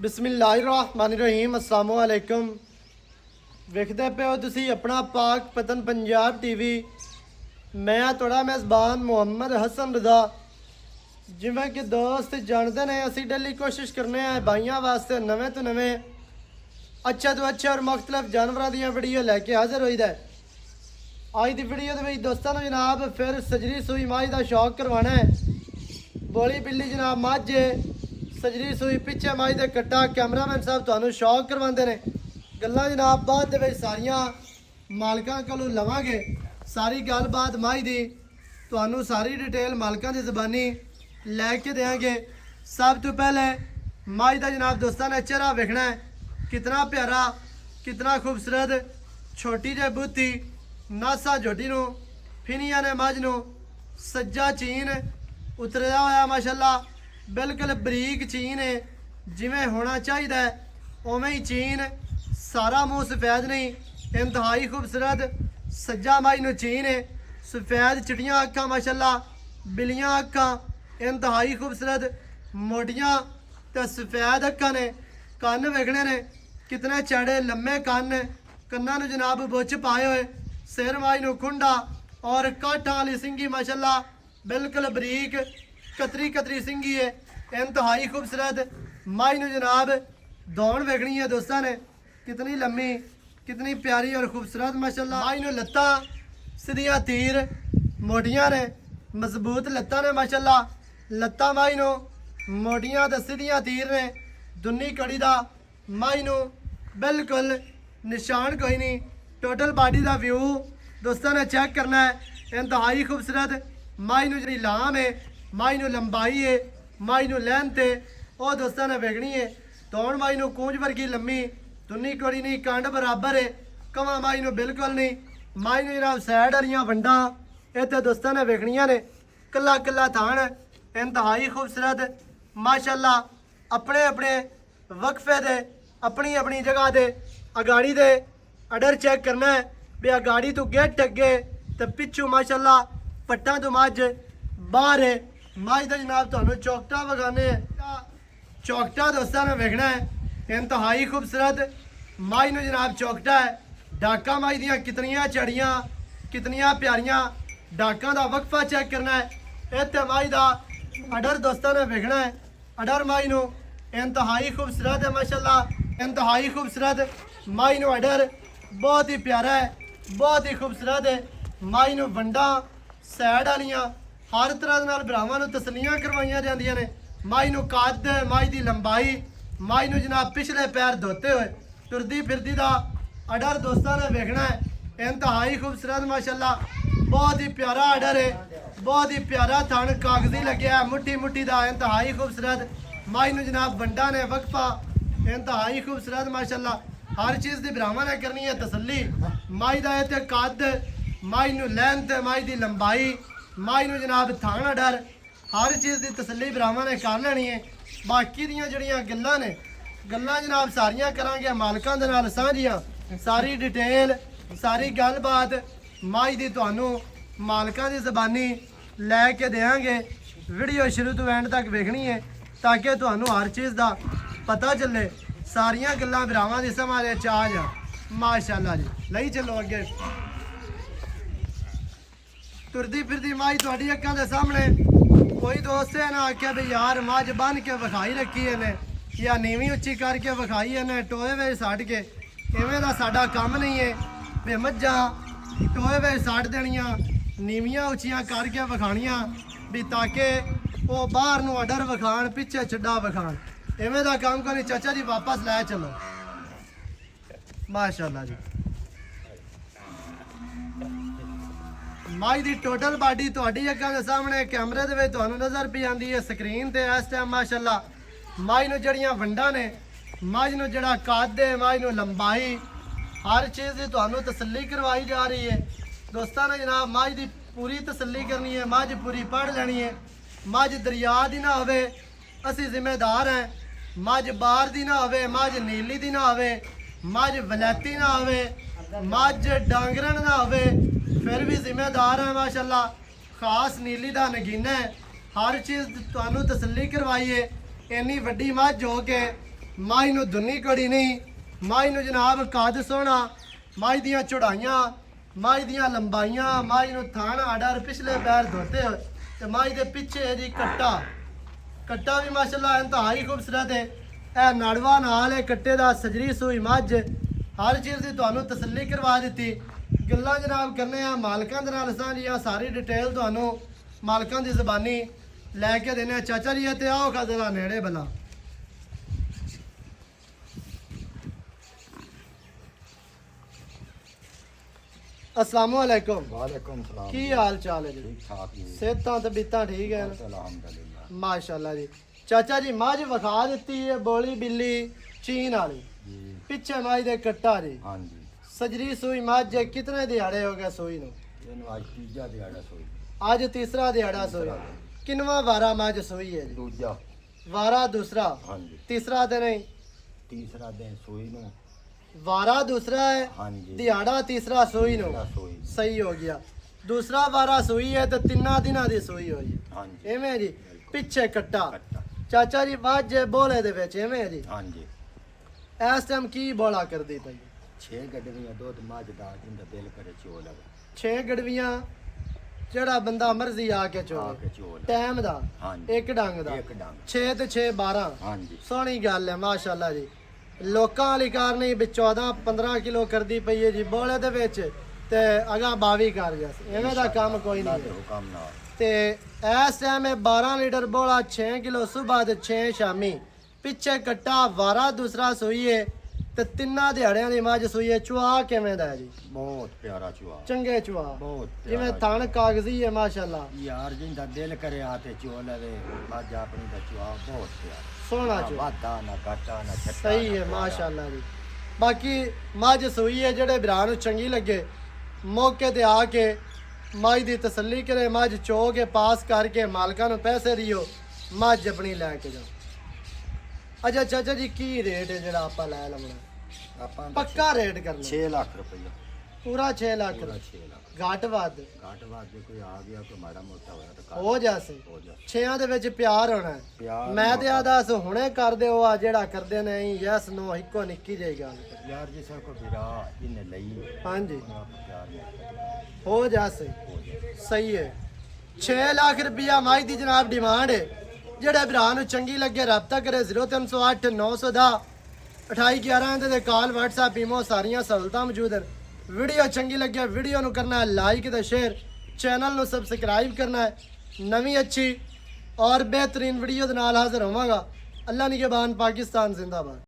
बिस्मिल्लाहिर्रहमानिर्रहीम अस्सलाम वालेकुम। ਵੇਖਦੇ ਪਏ ਹੋ ਤੁਸੀਂ ਆਪਣਾ ਪਾਕ ਪਤਨ ਪੰਜਾਬ ਟੀਵੀ। ਮੈਂ ਆ ਤੁਹਾਡਾ ਮੇਜ਼ਬਾਨ ਮੁਹੰਮਦ ਹਸਨ ਰਜ਼ਾ। ਜਿਵੇਂ ਕਿ ਦੋਸਤ ਜਾਣਦੇ ਨੇ ਅਸੀਂ ਡੇਲੀ ਕੋਸ਼ਿਸ਼ ਕਰਨੇ ਆ ਭਾਈਆਂ ਵਾਸਤੇ ਨਵੇਂ ਤੋਂ ਨਵੇਂ ਅੱਛੇ ਤੋਂ ਅੱਛੇ ਔਰ ਮੁxtਲਫ ਜਾਨਵਰਾਂ ਦੀਆਂ ਵੀਡੀਓ ਲੈ ਕੇ ਹਾਜ਼ਰ ਹੋਈਦਾ। ਅੱਜ ਦੀ ਵੀਡੀਓ ਦੇ ਵਿੱਚ ਦੋਸਤਾਂ ਨੂੰ ਜਨਾਬ ਫਿਰ ਸਜਰੀ ਸੂਈ ਮਾਝ ਦਾ ਸ਼ੌਕ ਕਰਵਾਉਣਾ ਹੈ। ਬੋਲੀ ਬਿੱਲੀ ਜਨਾਬ ਮੱਝ ਸਜਰੀ ਸੂਈ ਪਿੱਛੇ ਮਾਝ ਦੇ ਕੱਟਾ ਕੈਮਰਾਮੈਨ ਸਾਹਿਬ ਤੁਹਾਨੂੰ ਸ਼ੌਕ ਕਰਵਾਉਂਦੇ ਨੇ। ਗੱਲਾਂ ਜਨਾਬ ਬਾਅਦ ਦੇ ਵਿੱਚ ਸਾਰੀਆਂ ਮਾਲਕਾਂ ਕੋਲੋਂ ਲਵਾਂਗੇ। ਸਾਰੀ ਗੱਲਬਾਤ ਮਾਝ ਦੀ ਤੁਹਾਨੂੰ ਸਾਰੀ ਡਿਟੇਲ ਮਾਲਕਾਂ ਦੀ ਜ਼ਬਾਨੀ ਲੈ ਕੇ ਦੇਵਾਂਗੇ। ਸਭ ਤੋਂ ਪਹਿਲੇ ਮਾਝ ਦਾ ਜਨਾਬ ਦੋਸਤਾਂ ਨੇ ਚਿਹਰਾ ਵੇਖਣਾ ਹੈ, कितना प्यारा कितना खूबसूरत छोटी जे बूथी नासा झोटी नू फिनिया ने मझ नू सज्जा चीन उतरिया होया माशाअल्लाह बिल्कुल बरीक चीन है जिवें होना चाहिए उवें ही चीन सारा मुँह सफेद नहीं इंतहाई खूबसूरत सज्जा मझ नू चीन है सफेद चिटियां अखां माशाअल्लाह बिलियां अखां इंतहाई खूबसूरत मोटियां ते सफेद अखां ने ਕੰਨ ਵੇਖਣੇ ਨੇ कितने चढ़े लम्बे ਕੰਨ ਕੰਨਾਂ ਨੂੰ जनाब बुच पाए हुए सिर माई ਨੂੰ खुंडा और काठा वाली सिंगी माशाअल्लाह बिल्कुल बरीक कतरी कतरी सिंगी है इंतहाई खूबसूरत माई ਨੂੰ जनाब दौड़ वेखनी है दोस्तों ने कितनी लम्बी कितनी प्यारी और खूबसूरत माशाअल्लाह माई ਨੂੰ ਲੱਤਾਂ ਸਿੱਧੀਆਂ तीर मोटियां ने मजबूत ਲੱਤਾਂ ने माशाअल्लाह ਲੱਤਾਂ माई ਨੂੰ मोटियां ते ਸਿੱਧੀਆਂ तीर ने दुनी कड़ी का माई नू बिल्कुल निशान कोई नहीं। टोटल बॉडी का व्यू दोस्तों ने चेक करना है इंतहाई खूबसूरत माई नू जी लाम है माई नू लंबाई है माई नू लैंथ है वो दोस्तों ने वेखनी है। दौड़ माई नू कूंज वर्गी लम्मी दुनी कड़ी नहीं कंड बराबर है कवा माई नू बिल्कुल नहीं माई नू जनाब सैड वालियां वंडा इत्थे दोस्तों ने वेखनियां ने कला कला थान इंतहाई खूबसूरत माशाअल्लाह अपने अपने वक्फे दे अपनी अपनी जगह दे अगाड़ी दे अडर चेक करना है भी अगाड़ी तो गेट अगे तो पिछू माशाअल्लाह पट्टा तो मझ बाहर है मझ का जनाब तुहानू चौकटा विखाने चौकटा दोस्तों ने वेखना है इंतहाई खूबसूरत मझ नू जनाब चौकटा है डाका मझ दियां कितनियां चढ़ियां कितनियां प्यारियां डाका का वक्फा चेक करना है इत्थे मझ का अडर दोस्तों ने वेखना है अडर मझ नू इंतहाई खूबसूरत है माशाअल्लाह इंतहाई खूबसूरत माई नू अडर बहुत ही प्यारा है बहुत ही खूबसूरत है माई नू वंडा सैड वालियां हर तरह दे नाल भरावां नू तसल्लियां करवाइयां जांदियां ने। माई नू कद माई दी लंबाई माई नू जनाब पिछले पैर धोते हुए तुरदी फिरदी दा अडर दोस्तां ने वेखना है इंतहाई खूबसूरत माशाअल्लाह बहुत ही प्यारा अडर है बहुत ही प्यारा थन कागजी लग्या है मुट्ठी मुट्ठी दा इंतहाई खूबसूरत माई नू जनाब वंडा ने वक्फा इंतहाई खूबसूरत माशाअल्लाह हर चीज़ की भरावां ने करनी है तसल्ली माई का इत्थे कद माई नू लैंथ माई की लंबाई माई नू जनाब थान अडर हर चीज़ की तसल्ली भरावां ने कर लेनी है। बाकी दियां जड़ियां गल्लां ने गल्लां जनाब सारियां करांगे मालकां दे नाल सांझियां सारी डिटेल सारी गलबात माई दी तुहानू मालकां दी ज़बानी लैके देंगे। वीडियो शुरू तो एंड तक वेखनी है ताकि तुहानू हर चीज़ का पता चले सारियां गल्लां भरावां दी समझ आ जा माशाअल्लाह जी। लई चलो अगे तुरदी फिरदी माई तुहाडी अक्खां दे सामने कोई दोस्त है ना आख्या भी यार मझ बन के विखाई रखी है ने या नीवी उच्ची करके विखाई है ने टोए वे सट के इवें दा साडा काम नहीं है भी मझां टोए वे सट देनियां नीवियां उच्चियां करके विखाणियां भी ताकि वो बाहर नू अडर विखाण पिछे छड्डा विखाण इवें दा काम करनी। चाचा जी वापस लै चलो माशाअल्लाह जी। माई दी टोटल बॉडी तुहाडी अक्खां दे सामने कैमरे दे विच तुहानू नज़र पई आंदी है स्क्रीन ते इस टाइम माशाअल्लाह माई नू जड़ियां वंडां ने मझ नू जड़ा कद है मझ नू लंबाई हर चीज़ की तुहानू तसल्ली करवाई जा रही है। दोस्तों ने जनाब मझ दी पूरी तसल्ली करनी है मझ पूरी पढ़ लैनी है मझ दरिया दी ना होवे असी जिम्मेदार हैं मझ बाहर दी ना होवे मझ नीली दी ना होवे मझ वलैती ना होवे मझ डांगरन ना होवे फिर भी जिम्मेदार है माशाअल्लाह खास नीली दा नगीना है हर चीज़ तुहानू तसल्ली करवाई है इन्नी वड्डी मझ हो के ਮਾਈ ਨੂੰ ਦੁੰਨੀ ਕੜੀ ਨਹੀਂ, ਮਾਈ ਨੂੰ ਜਨਾਬ ਕੱਦ ਸੋਹਣਾ, ਮਾਈ ਦੀਆਂ ਚੜਾਈਆਂ, ਮਾਈ ਦੀਆਂ ਲੰਬਾਈਆਂ, ਮਾਈ ਨੂੰ ਥਾਣ ਆਡਰ ਪਿਛਲੇ ਪੈਰ ਧੋਤੇ ਹੋਏ ਤੇ ਮਾਈ ਦੇ ਪਿੱਛੇ ਹੈ ਜੀ ਕੱਟਾ ਵੀ ਮਾਸ਼ਾਅੱਲਾ ਇੰਤਹਾਈ ਖੂਬਸੂਰਤ ਹੈ। ਇਹ ਨੜਵਾ ਨਾਲ ਹੈ ਕੱਟੇ ਦਾ, ਸਜਰੀ ਸੂਈ ਮੱਝ, ਹਰ ਚੀਜ਼ ਦੀ ਤੁਹਾਨੂੰ ਤਸੱਲੀ ਕਰਵਾ ਦਿੱਤੀ। ਗੱਲਾਂ ਜਨਾਬ ਕਰਨੇ ਆ ਮਾਲਕਾਂ ਦੇ ਨਾਲ ਸਾਂਝੀਆਂ, ਸਾਰੀ ਡਿਟੇਲ ਤੁਹਾਨੂੰ ਮਾਲਕਾਂ ਦੀ ਜ਼ਬਾਨੀ ਲੈ ਕੇ ਦੇਣੇ ਆ। ਚਾਚਾ ਜੀ ਤੇ ਆਓ ਖਾ ਜ਼ਰਾ ਨੇੜੇ ਬਲਾ। अस्सलाम वालेकुम। वालेकुम सलाम। की हाल चाल है जी? ठीक ठाक जी। सेहतां ते बीतां ठीक है अल्हम्दुलिल्लाह। माशाल्लाह जी। चाचा जी मझ विखा दित्ती है बोली बिल्ली चीन वाली, जी पिछे मझ दे कट्टा जी, हाँ जी। सजरी सूई मझ है, कितने दिहाड़े हो गए सूई नूं? ਇਹਨੂੰ ਅੱਜ ਤੀਜਾ ਦਿਹਾੜਾ ਸੋਈ। आज तीसरा दिहाड़ा सूई। किनवा वारा मझ सूई है जी? ਦੂਜਾ वारा दूसरा, हाँ जी। तीसरा तो नहीं, ਤੀਸਰਾ ਦਿਨ ਸੋਈ ਨੂੰ। वारा दूसरा है, हाँ जी। दिहाड़ा तीसरा सूई नूं। ਤੀਸਰਾ ਸੋਈ। सही हो गया। दूसरा वारा सूई है तो तिन्ना दिनां दी सूई होई। हाँ जी। एवें जी पिछे कट्टा। ਕੱਟਾ। चाचा जी मझ बोले दे विच एवें जी हाँ जी। इस टाइम की बोला कर दी पई? 6 ਗੱਡੀਆਂ ਦੁੱਧ ਮੱਝ ਦਾ ਜਿੰਦਾ ਦਿਲ ਕਰੇ ਚੋਲ ਲਵੇ। 6 ਗੜਵੀਆਂ ਜਿਹੜਾ ਬੰਦਾ ਮਰਜ਼ੀ ਆ ਕੇ ਆ ਚੋਲੇ ਕੇ ਚੋਲ। ਟਾਈਮ ਦਾ हाँ जी। ਇੱਕ ਡੰਗ ਦਾ ਇੱਕ ਡੰਗ। 6 ਤੇ 6 12 हाँ जी। ਸੋਹਣੀ ਗੱਲ ਹੈ ਮਾਸ਼ਾਅੱਲਾ ਜੀ। ਲੋਕਾਂ ਵਾਲੀ ਕਾਰ ਨਹੀਂ ਵੀ 14 15 ਕਿਲੋ ਕਰਦੀ ਪਈ ਹੈ ਜੀ ਬੋਲੇ ਦੇ ਵਿੱਚ ਤੇ ਅਗਾ 22 ਕਰ ਜਾ ਐਵੇਂ ਦਾ ਕੰਮ ਕੋਈ ਅੱਲਾ ਨਹੀਂ ਦੇ ਹੈ। ਹੁਕਮ ਨਾਲ। ਤੇ ਇਸ ਟਾਈਮ ਇਹ 12 ਲੀਟਰ ਬੋਲਾ 6 ਕਿਲੋ ਸਵੇਰ ਤੇ 6 ਸ਼ਾਮੀ, ਪਿੱਛੇ ਕੱਟਾ ਵਾਰਾ ਦੂਸਰਾ ਸੂਈਏ ਤੇ ਤਿੰਨਾਂ ਦਿਹਾੜਿਆਂ ਦੀ ਮੱਝ ਸੂਈਏ। ਚੁਆ ਕਿਵੇਂ ਦਾ ਹੈ ਜੀ? ਬਹੁਤ ਪਿਆਰਾ ਚੁਆ। ਚੰਗੇ ਚੁਆ, ਬਹੁਤ ਜਿਵੇਂ ਪਿਆਰਾ ਥਣ ਕਾਗਜ਼ੀ ਹੈ ਮਾਸ਼ਾਅੱਲਾ, ਯਾਰ ਜਿੰਦਾ ਦਿਲ ਕਰੇ ਆ ਤੇ ਚੋਲ ਲਵੇ। ਮੱਝ ਆਪਣੀ ਦਾ ਚੁਆ ਬਹੁਤ ਪਿਆਰਾ। ਸੋਹਣਾ ਨਾ ਚੁਆ, ਵਾਧਾ ਨਾ ਘਾਟਾ ਨਾ ਛੱਟਾ। ਸਹੀ ਨਾ ਹੈ ਕੋਰਾ। ਮਾਸ਼ਾਅੱਲਾ ਜੀ। ਬਾਕੀ ਮੱਝ ਸੂਈ ਹੈ, ਜਿਹੜੇ ਭਰਾ ਨੂੰ ਚੰਗੀ ਲੱਗੇ ਮੌਕੇ ਤੇ ਆ ਕੇ ਮੱਝ ਦੀ ਤਸੱਲੀ ਕਰੇ, ਮੱਝ ਚੋ ਕੇ ਪਾਸ ਕਰਕੇ ਮਾਲਕਾਂ ਨੂੰ ਪੈਸੇ ਦਿਓ, ਮੱਝ ਆਪਣੀ ਲੈ ਕੇ ਜਾਓ। ਅੱਛਾ ਚਾਚਾ ਜੀ ਕੀ ਰੇਟ ਹੈ ਜਿਹੜਾ ਆਪਾਂ ਲੈ ਲਵਣਾ? ਆਪਾਂ ਪੱਕਾ ਰੇਟ ਕਰਨਾ 6 ਲੱਖ ਰੁਪਏ। ਪੂਰਾ 6 ਲੱਖ ਪੂਰਾ ਦਾ। 6 ਲੱਖ। ਘਾਟ ਵੱਧ ਘਾਟ ਬਾਅਦ ਜੇ ਕੋਈ ਆ ਗਿਆ ਕੋਈ ਮਾੜਾ ਮੋਟਾ ਹੋਇਆ ਤਾਂ ਕਰ ਹੋ ਜਾਸੇ। ਹੋ ਜਾ। ਛੇਆਂ ਦੇ ਵਿੱਚ ਪਿਆਰ ਹੋਣਾ ਹੈ। ਪਿਆਰ ਮੈਂ ਤੇ ਮੁਹੱਬਤ। ਆਦਾ ਹੁਣੇ ਕਰ ਦਿਓ ਆ ਜਿਹੜਾ ਕਰਦੇ ਨੇ ਯੈਸ ਨੋ ਇੱਕੋ ਨਿੱਕੀ ਜਿਹੀ ਗੱਲ ਕਰ। ਯਾਰ ਜਿਸ ਕੋ ਵਿਰਾ ਇਹਨੇ ਲਈ ਹਾਂਜੀ ਉਹਨੂੰ ਆਪਾਂ ਪਿਆਰ ਮੁਹੱਬਤ ਹੋ ਜਾਸੇ। ਹੋ ਜਾ। ਸਹੀ ਹੈ। 6 ਲੱਖ ਰੁਪਇਆ ਮਾਈ ਦੀ ਜਨਾਬ ਡਿਮਾਂਡ ਹੈ। ਜਿਹੜੇ ਭਰਾ ਨੂੰ ਚੰਗੀ ਲੱਗੇ ਰਾਬਤਾ ਕਰੇ 0308 910 2811 ਇਹਦੇ ਤੇ ਕਾਲ WhatsApp ਈਮੋ ਸਾਰੀਆਂ ਸਹੂਲਤਾਂ ਮੌਜੂਦ ਹਨ। ਵੀਡੀਓ ਚੰਗੀ ਲੱਗੇ ਵੀਡੀਓ ਨੂੰ ਕਰਨਾ ਹੈ ਲਾਈਕ ਤੇ ਸ਼ੇਅਰ, ਚੈਨਲ ਨੂੰ ਸਬਸਕ੍ਰਾਈਬ ਕਰਨਾ ਹੈ। ਨਵੀਂ ਅੱਛੀ ਔਰ ਬਿਹਤਰੀਨ ਵੀਡੀਓ ਦੇ ਨਾਲ ਹਾਜ਼ਰ ਹੋਵਾਂਗਾ। ਅੱਲਾ ਨਿਗਹਿਬਾਨ, ਪਾਕਿਸਤਾਨ ਜ਼ਿੰਦਾਬਾਦ।